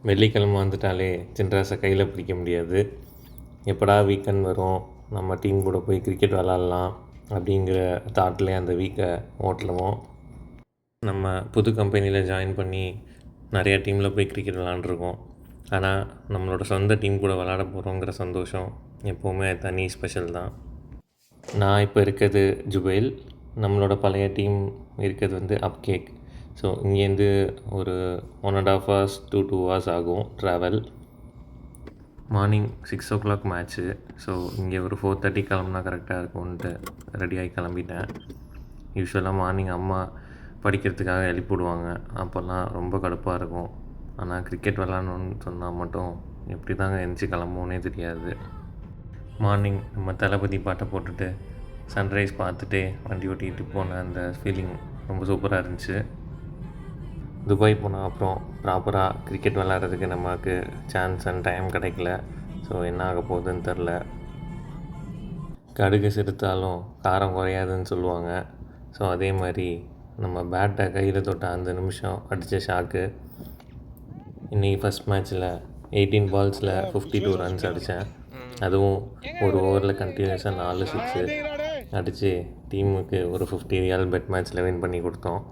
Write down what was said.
வெள்ளிக்கிழமை வந்துட்டாலே சின்ராஸை கையில் பிடிக்க முடியாது. எப்படா வீக்கெண்ட் வரும், நம்ம டீம் கூட போய் கிரிக்கெட் விளாட்லாம் அப்படிங்கிற தாட்லேயே அந்த வீக்கை ஓட்டலுவோம். நம்ம புது கம்பெனியில் ஜாயின் பண்ணி நிறையா டீமில் போய் கிரிக்கெட் விளாண்டுருக்கோம். ஆனால் நம்மளோட சொந்த டீம் கூட விளாட போகிறோங்கிற சந்தோஷம் எப்போவுமே தனி ஸ்பெஷல் தான். நான் இப்போ இருக்கிறது ஜுபைல், நம்மளோட பழைய டீம் இருக்கிறது வந்து அப்கேக். ஸோ இங்கேருந்து ஒரு 1.5 hours to 2 hours ஆகும் travel. Morning 6 o'clock match. So இங்கே ஒரு 4:30 கிளம்புனா கரெக்டாக இருக்கும்ன்ட்டு ரெடியாகி கிளம்பிட்டேன். யூஸ்வலாக மார்னிங் அம்மா படிக்கிறதுக்காக எழுப்பிவிடுவாங்க. அப்போல்லாம் ரொம்ப கடுப்பாக இருக்கும். ஆனால் கிரிக்கெட் விளாட்ணுன்னு சொன்னால் மட்டும் எப்படி தாங்க எழுந்திச்சி கிளம்புவோன்னே தெரியாது. மார்னிங் நம்ம தளபதி பாட்டை போட்டுட்டு சன்ரைஸ் பார்த்துட்டே வண்டி ஓட்டிகிட்டு போன அந்த ஃபீலிங் ரொம்ப சூப்பராக இருந்துச்சு. துபாய் போனால் அப்புறம் ப்ராப்பராக கிரிக்கெட் விளாட்றதுக்கு நமக்கு சான்ஸ் அண்ட் டைம் கிடைக்கல. ஸோ என்ன ஆக போகுதுன்னு தெரில. கடுகு சிறுத்தாலும் காரம் குறையாதுன்னு சொல்லுவாங்க. ஸோ அதே மாதிரி நம்ம பேட்டை கையில் தொட்ட அந்த நிமிஷம் அடித்த ஷாக்கு. இன்றைக்கி ஃபஸ்ட் மேட்ச்சில் 18 balls-ல் 52 runs அடித்தேன். அதுவும் ஒரு ஓவரில் கண்டினியூஸாக 4 6 அடித்து டீமுக்கு ஒரு 50 riyal பெட் மேட்ச்சில் வின் பண்ணி கொடுத்தோம்.